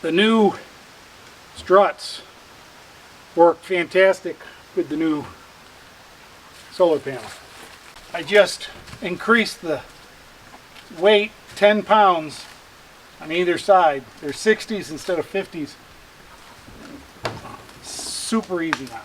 The new struts work fantastic with the new solar panel. I just increased the weight 10 pounds on either side. They're 60s instead of 50s. Super easy now.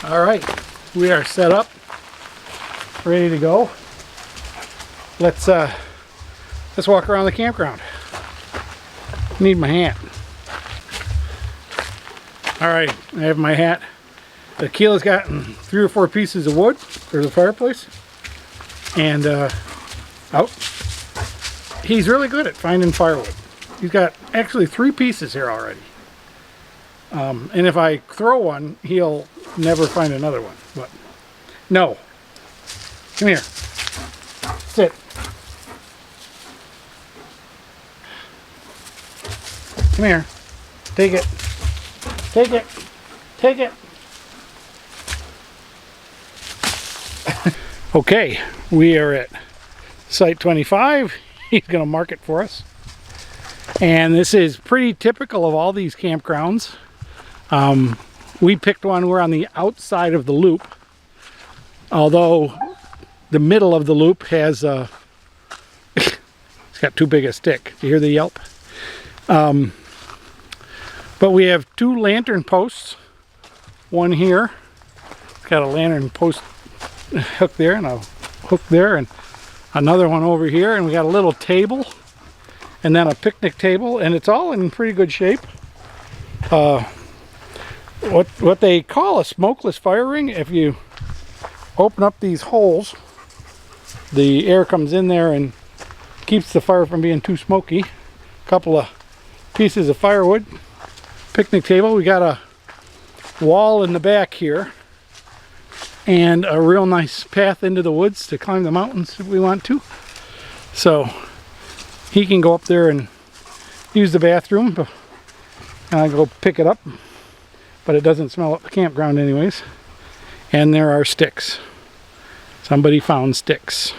All right, we are set up, ready to go. Let's walk around the campground. Need my hat. All right, I have my hat. Akila's gotten 3 or 4 pieces of wood for the fireplace, and he's really good at finding firewood. He's got actually 3 pieces here already. And if I throw one, he'll never find another one. But no, come here, sit. Come here, take it, take it, take it. Okay, we are at site 25. He's gonna mark it for us. And this is pretty typical of all these campgrounds. We picked one, we're on the outside of the loop, although the middle of the loop has it's got too big a stick. You hear the yelp? But we have 2 lantern posts, one here, it's got a lantern post hook there and a hook there, and another one over here, and we got a little table and then a picnic table, and it's all in pretty good shape. What they call a smokeless fire ring, if you open up these holes, the air comes in there and keeps the fire from being too smoky. A couple of pieces of firewood, picnic table. We got a wall in the back here and a real nice path into the woods to climb the mountains if we want to. So he can go up there and use the bathroom, and I go pick it up. But it doesn't smell at the campground anyways. And there are sticks. Somebody found sticks.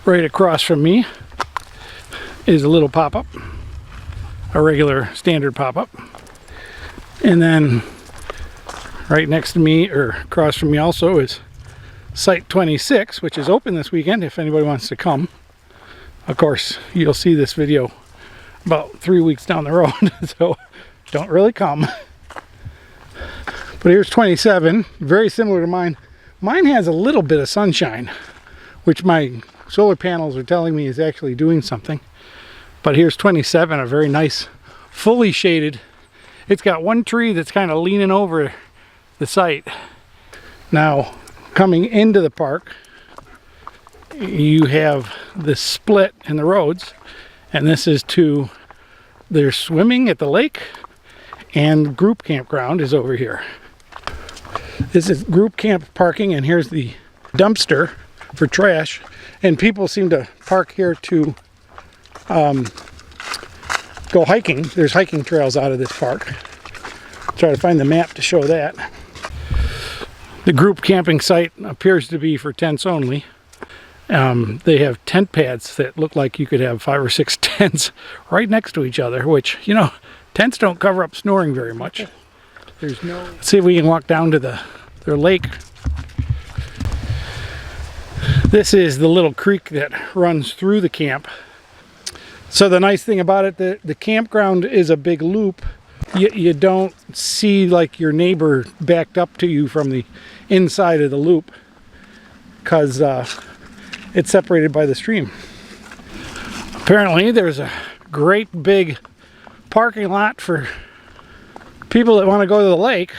Right across from me is a little pop-up, a regular standard pop-up. And then right next to me, or across from me also, is site 26, which is open this weekend if anybody wants to come. Of course, you'll see this video about 3 weeks down the road, so don't really come. But here's 27, very similar to mine. Mine has a little bit of sunshine, which my solar panels are telling me is actually doing something. But here's 27, a very nice, fully shaded. It's got one tree that's kind of leaning over the site. Now, coming into the park, you have this split in the roads, and this is to, there's swimming at the lake, and group campground is over here. This is group camp parking, and here's the dumpster for trash, and people seem to park here to go hiking. There's hiking trails out of this park. Try to find the map to show that. The group camping site appears to be for tents only. They have tent pads that look like you could have 5 or 6 tents right next to each other, which, you know, Tents don't cover up snoring very much. Let's see if we can walk down to their lake. This is the little creek that runs through the camp. So the nice thing about it, the campground is a big loop. You don't see like your neighbor backed up to you from the inside of the loop because it's separated by the stream. Apparently there's a great big parking lot for people that want to go to the lake.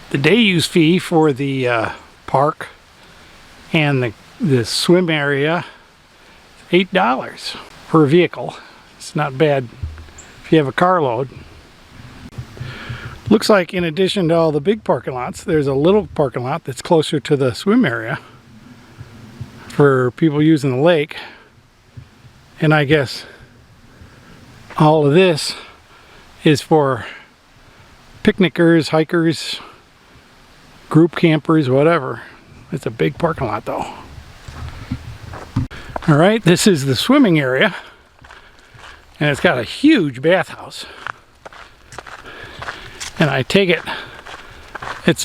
The day use fee for the park and the swim area, $8 per vehicle. It's not bad if you have a carload. Looks like in addition to all the big parking lots, there's a little parking lot that's closer to the swim area for people using the lake. And I guess all of this is for picnickers, hikers, group campers, whatever. It's a big parking lot though. All right, this is the swimming area. And it's got a huge bathhouse. And I take it, it's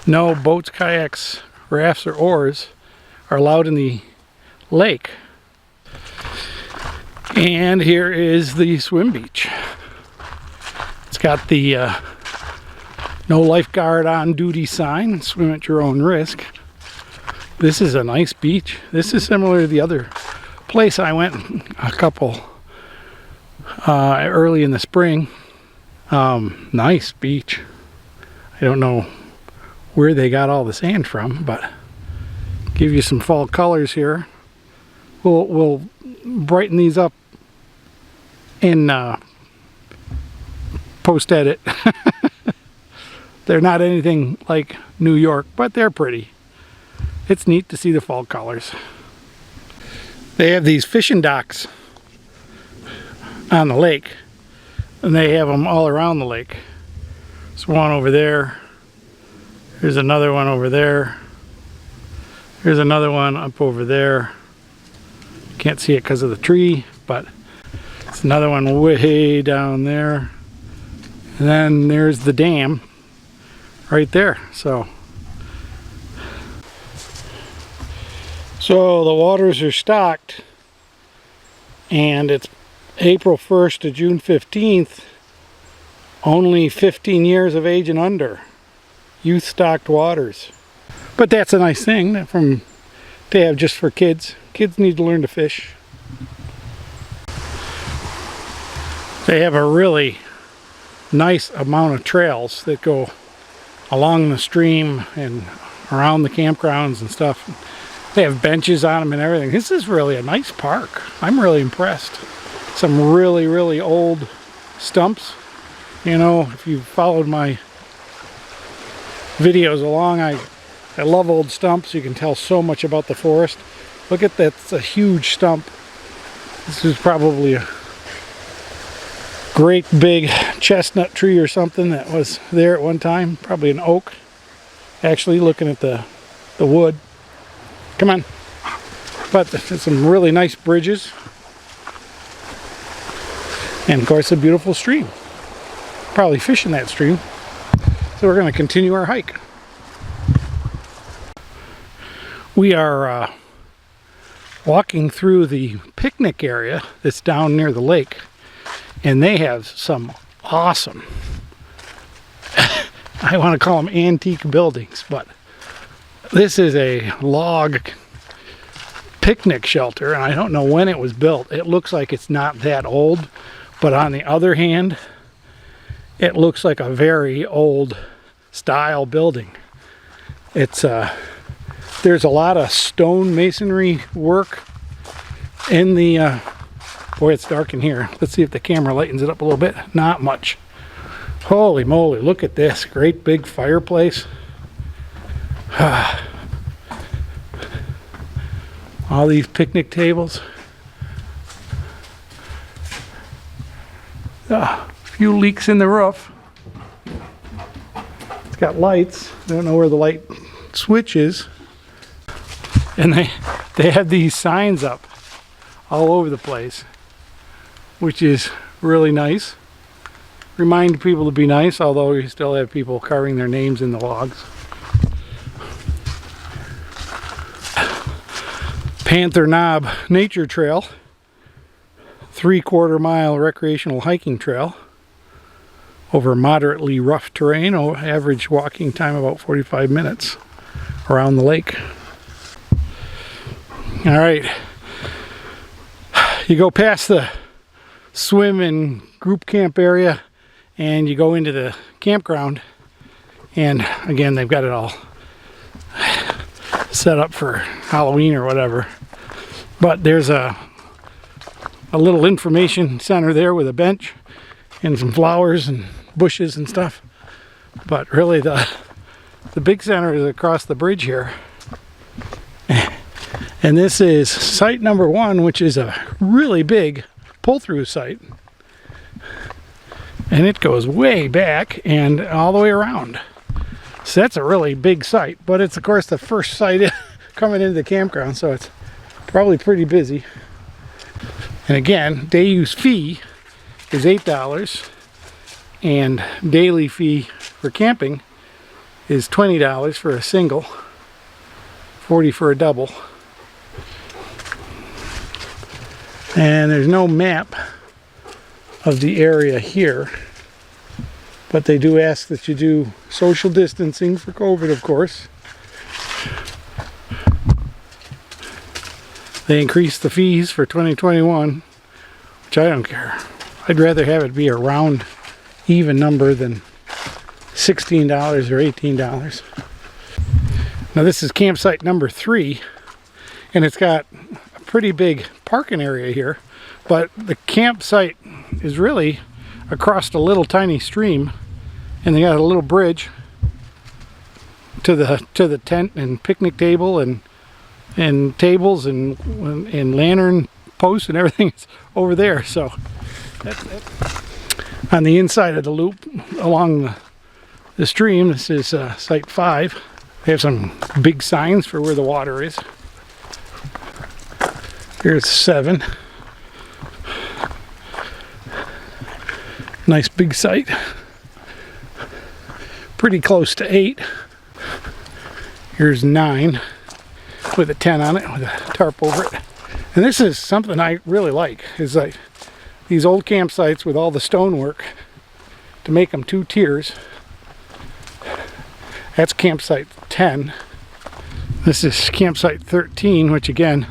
no boats, kayaks, rafts, or oars are allowed in the lake. And here is the swim beach. It's got the no lifeguard on duty sign, swim at your own risk. This is a nice beach. This is similar to the other place I went a couple early in the spring. Nice beach. I don't know where they got all the sand from, but give you some fall colors here. We'll brighten these up in post edit. They're not anything like New York, but they're pretty. It's neat to see the fall colors. They have these fishing docks on the lake, and they have them all around the lake. There's one over there. There's another one over there. There's another one up over there. Can't see it because of the tree, but it's another one way down there. And then there's the dam right there. So the waters are stocked, and it's April 1st to June 15th. Only 15 years of age and under. Youth stocked waters. But that's a nice thing to have just for kids. Kids need to learn to fish. They have a really nice amount of trails that go along the stream and around the campgrounds and stuff. They have benches on them and everything. This is really a nice park. I'm really impressed. Some really, really old stumps. You know, if you followed my videos along, I love old stumps. You can tell so much about the forest. Look at that, it's a huge stump. This is probably a great big chestnut tree or something that was there at one time. Probably an oak. Actually, looking at the wood. Come on. But there's some really nice bridges. And of course a beautiful stream. Probably fish in that stream. So we're going to continue our hike. We are walking through the picnic area that's down near the lake. And they have some awesome, I want to call them antique buildings, but this is a log picnic shelter, and I don't know when it was built. It looks like it's not that old, but on the other hand, it looks like a very old style building. It's there's a lot of stone masonry work in the boy, it's dark in here. Let's see if the camera lightens it up a little bit. Not much. Holy moly, look at this great big fireplace. All these picnic tables. A few leaks in the roof. It's got lights. I don't know where the light switch is. And they have these signs up all over the place, which is really nice. Remind people to be nice, although you still have people carving their names in the logs. Panther Knob Nature Trail, 3/4 mile recreational hiking trail over moderately rough terrain. Average walking time about 45 minutes around the lake. All right, you go past the swim and group camp area and you go into the campground, and again they've got it all set up for Halloween or whatever, but there's a little information center there with a bench and some flowers and bushes and stuff. But really the big center is across the bridge here, and this is site number 1, which is a really big pull-through site, and it goes way back and all the way around. So that's a really big site, but it's of course the first site coming into the campground, so it's probably pretty busy. And again, day use fee is $8, and daily fee for camping is $20 for a single, $40 for a double. And there's no map of the area here, but they do ask that you do social distancing for COVID, of course. They increased the fees for 2021, which I don't care. I'd rather have it be a round, even number than $16 or $18. Now this is campsite number 3, and it's got a pretty big parking area here, but the campsite is really across a little tiny stream, and they got a little bridge to the tent and picnic table and tables and lantern posts and everything is over there. So that's on the inside of the loop along the stream. This is site 5. They have some big signs for where the water is. Here's 7. Nice big site. Pretty close to 8. Here's 9 with a 10 on it with a tarp over it. And this is something I really like, is like these old campsites with all the stonework to make them 2 tiers. That's campsite 10. This is campsite 13, which again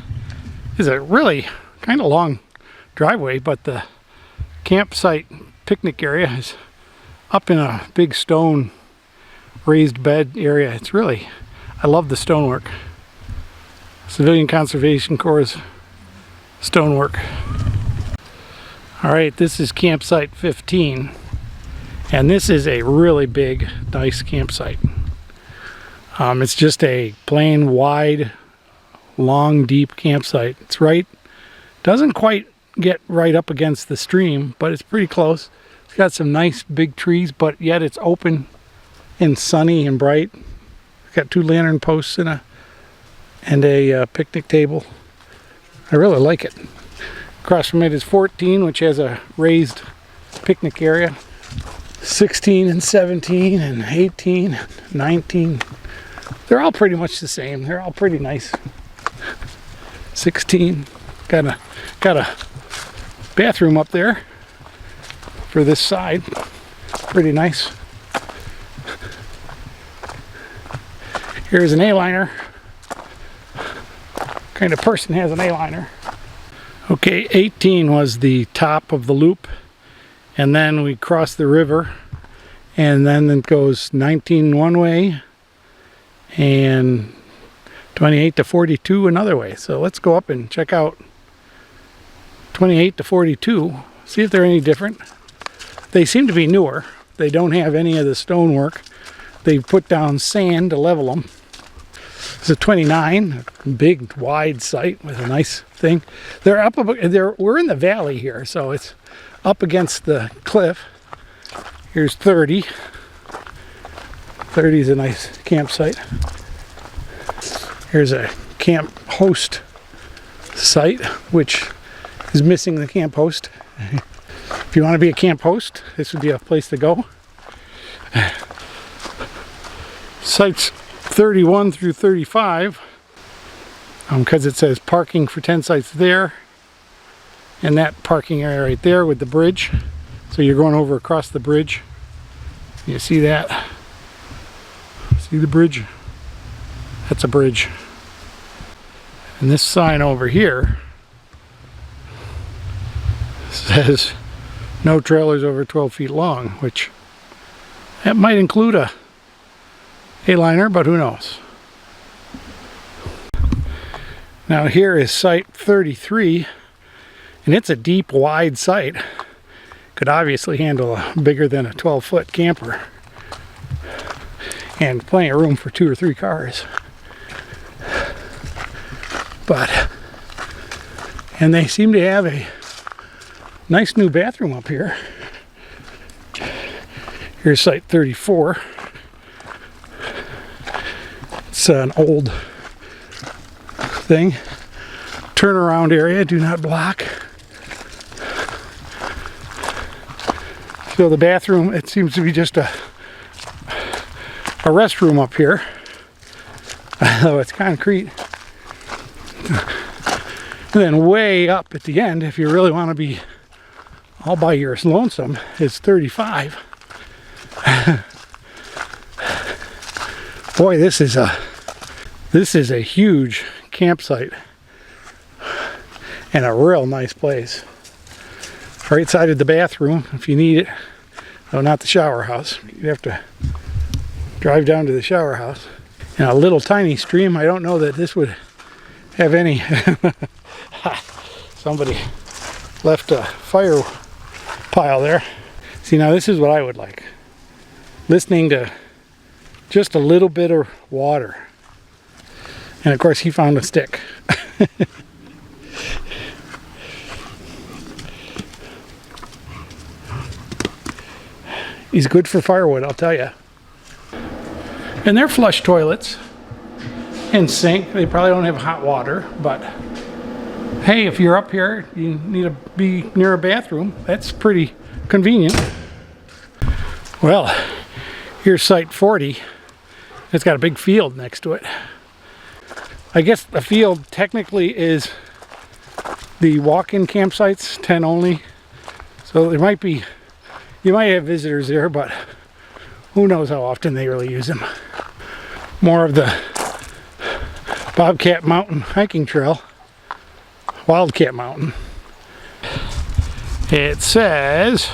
is a really kind of long driveway, but the campsite picnic area is up in a big stone raised bed area. It's really, I love the stonework. Civilian Conservation Corps' stonework. All right, this is campsite 15, and this is a really big, nice campsite. It's just a plain, wide, long, deep campsite. It's right, doesn't quite get right up against the stream, but it's pretty close. It's got some nice big trees, but yet it's open and sunny and bright. It's got 2 lantern posts and a picnic table. I really like it. Across from it is 14, which has a raised picnic area. 16 and 17 and 18 and 19. They're all pretty much the same. They're all pretty nice. 16. Got a bathroom up there for this side. Pretty nice. Here's an A-liner. Kind of person has an A-liner. Okay, 18 was the top of the loop, and then we cross the river, and then it goes 19 one way and 28 to 42 another way. So let's go up and check out 28 to 42, see if they're any different. They seem to be newer. They don't have any of the stonework. They put down sand to level them. It's a 29, a big, wide site with a nice thing. We're in the valley here, so it's up against the cliff. Here's 30. 30 is a nice campsite. Here's a camp host site, which is missing the camp host. If you want to be a camp host, this would be a place to go. Sites 31 through 35, because it says parking for 10 sites there, and that parking area right there with the bridge. So you're going over across the bridge. You see that? See the bridge? That's a bridge. And this sign over here says no trailers over 12 feet long, which that might include a liner, but who knows. Now here is site 33, and it's a deep, wide site. Could obviously handle a bigger than a 12-foot camper, and plenty of room for 2 or 3 cars. And they seem to have a nice new bathroom up here. Here's site 34. It's an old thing. Turnaround area, do not block. So the bathroom, it seems to be just a restroom up here. Though it's concrete. And then way up at the end, if you really want to be all by your lonesome, is 35. Boy, this is a huge campsite and a real nice place. Right side of the bathroom if you need it. Oh, not the shower house. You have to drive down to the shower house. And a little tiny stream. I don't know that this would have any. Somebody left a fire pile there. See, now this is what I would like. Listening to just a little bit of water. And of course he found a stick. He's good for firewood, I'll tell you. And they're flush toilets and sink. They probably don't have hot water, but hey, if you're up here, you need to be near a bathroom. That's pretty convenient. Well, here's site 40. It's got a big field next to it. I guess the field technically is the walk-in campsites, 10 only. So there might be, you might have visitors there, but who knows how often they really use them. More of the Bobcat Mountain hiking trail. Wildcat Mountain. It says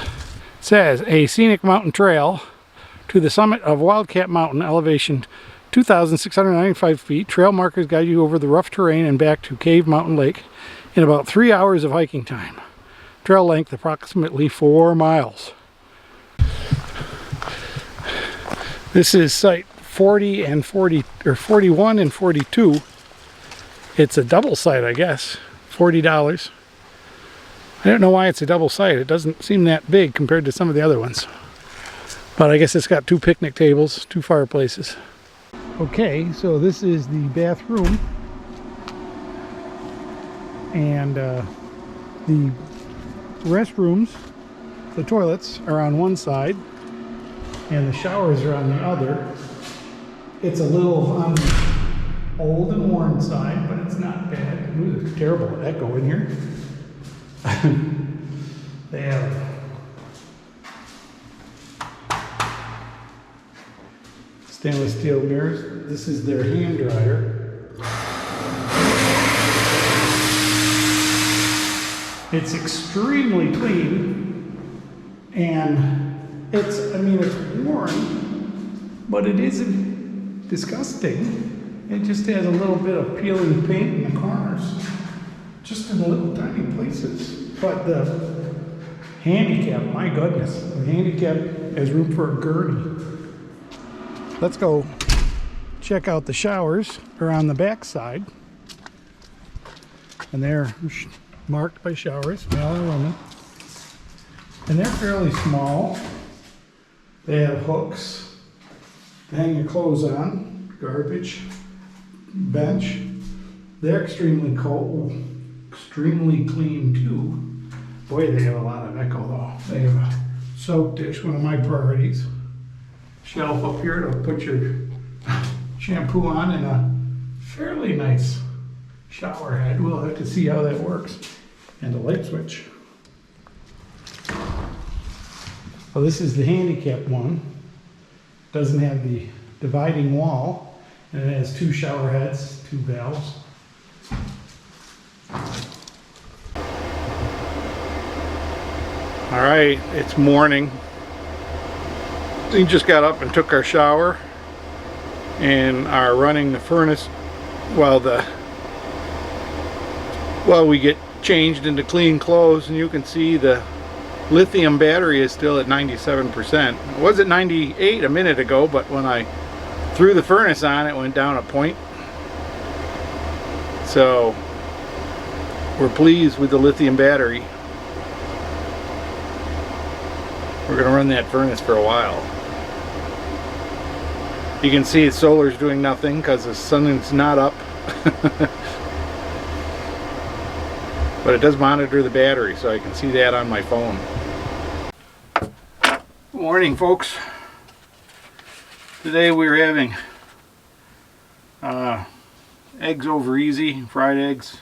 a scenic mountain trail to the summit of Wildcat Mountain, elevation 2,695 feet. Trail markers guide you over the rough terrain and back to Cave Mountain Lake in about 3 hours of hiking time. Trail length approximately 4 miles. This is site 40 and 40, or 41 and 42. It's a double site, I guess. $40. I don't know why it's a double site. It doesn't seem that big compared to some of the other ones. But I guess it's got 2 picnic tables, 2 fireplaces. Okay, so this is the bathroom. And the restrooms, the toilets are on one side and the showers are on the other. It's a little on the old and worn side, but it's not bad. Ooh, there's terrible echo in here. They have stainless steel mirrors. This is their hand dryer. It's extremely clean, and it's worn, but it isn't disgusting. It just has a little bit of peeling paint in the corners, just in little tiny places. But the handicap, my goodness, the handicap has room for a gurney. Let's go check out the showers. They're on the back side, and they're marked by showers, male and women. And they're fairly small. They have hooks to hang your clothes on, garbage, bench. They're extremely cold, extremely clean too. Boy, they have a lot of echo though. They have a soap dish, one of my priorities. Shelf up here to put your shampoo on, and a fairly nice shower head. We'll have to see how that works. And a light switch. Well, this is the handicap one. Doesn't have the dividing wall, and it has 2 shower heads, 2 valves. All right, it's morning. We just got up and took our shower and are running the furnace while we get changed into clean clothes, and you can see the lithium battery is still at 97%. It was at 98 a minute ago, but when I threw the furnace on, it went down a point. So we're pleased with the lithium battery. We're going to run that furnace for a while. You can see solar's doing nothing because the sun is not up. But it does monitor the battery, so I can see that on my phone. Good morning, folks. Today we're having eggs over easy, fried eggs,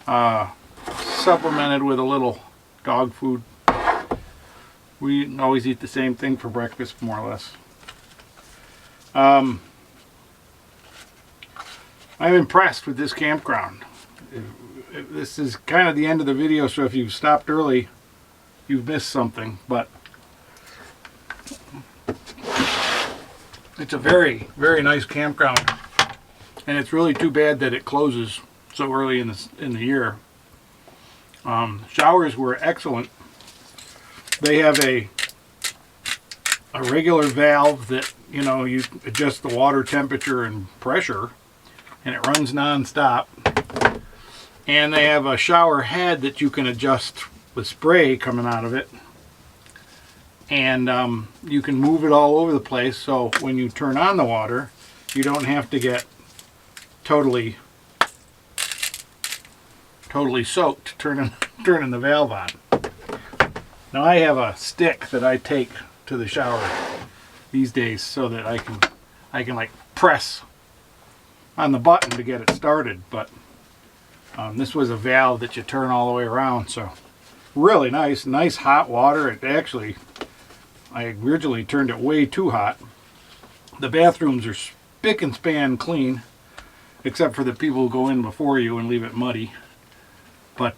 supplemented with a little dog food. We always eat the same thing for breakfast, more or less. I'm impressed with this campground. This is kind of the end of the video, so if you've stopped early, you've missed something, but it's a very, very nice campground, and it's really too bad that it closes so early in the year. Showers were excellent. They have a regular valve that, you know, you adjust the water temperature and pressure, and it runs non-stop. And they have a shower head that you can adjust with spray coming out of it, and you can move it all over the place, so when you turn on the water, you don't have to get totally soaked turning the valve on. Now I have a stick that I take to the shower these days so that I can like press on the button to get it started, but this was a valve that you turn all the way around, so really nice hot water. It actually, I originally turned it way too hot. The bathrooms are spick and span clean, except for the people who go in before you and leave it muddy, but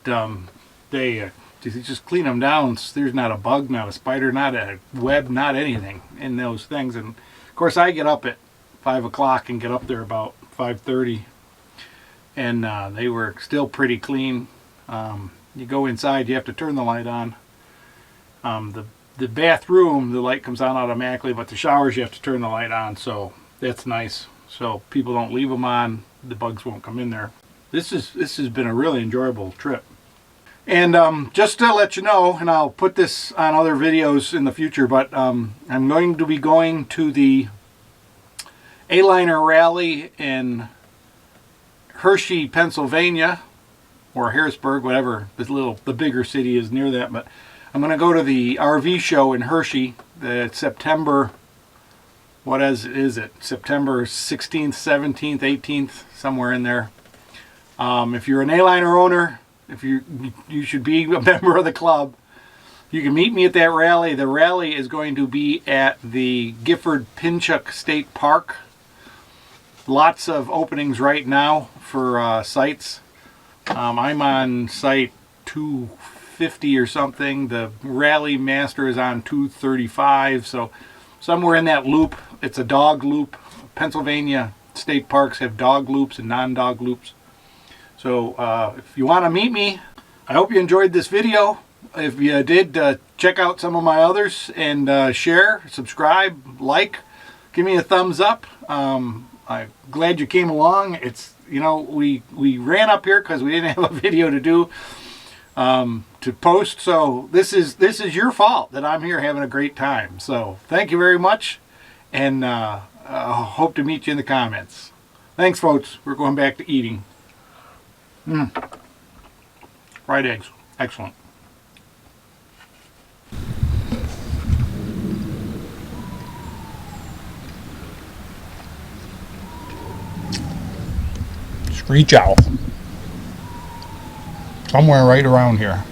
they just clean them down. There's not a bug, not a spider, not a web, not anything in those things. And of course I get up at 5 o'clock and get up there about 5:30, and they were still pretty clean. You go inside, you have to turn the light on. The bathroom, the light comes on automatically, but the showers you have to turn the light on, so that's nice. So people don't leave them on, the bugs won't come in there. This has been a really enjoyable trip. And just to let you know, and I'll put this on other videos in the future, but I'm going to be going to the A-Liner Rally in Hershey, Pennsylvania, or Harrisburg, whatever the bigger city is near that. But I'm going to go to the RV show in Hershey. It's September, what is it? September 16th, 17th, 18th, somewhere in there. If you're an A-Liner owner, you should be a member of the club. You can meet me at that rally. The rally is going to be at the Gifford-Pinchuk State Park. Lots of openings right now for sites. I'm on site 250 or something. The rally master is on 235, so somewhere in that loop. It's a dog loop. Pennsylvania state parks have dog loops and non-dog loops. So if you want to meet me, I hope you enjoyed this video. If you did, check out some of my others and share, subscribe, like, give me a thumbs up. I'm glad you came along. It's, you know, we ran up here because we didn't have a video to do, to post. So this is your fault that I'm here having a great time. So thank you very much, and hope to meet you in the comments. Thanks, folks. We're going back to eating. Fried eggs. Excellent. Screech owl. Somewhere right around here.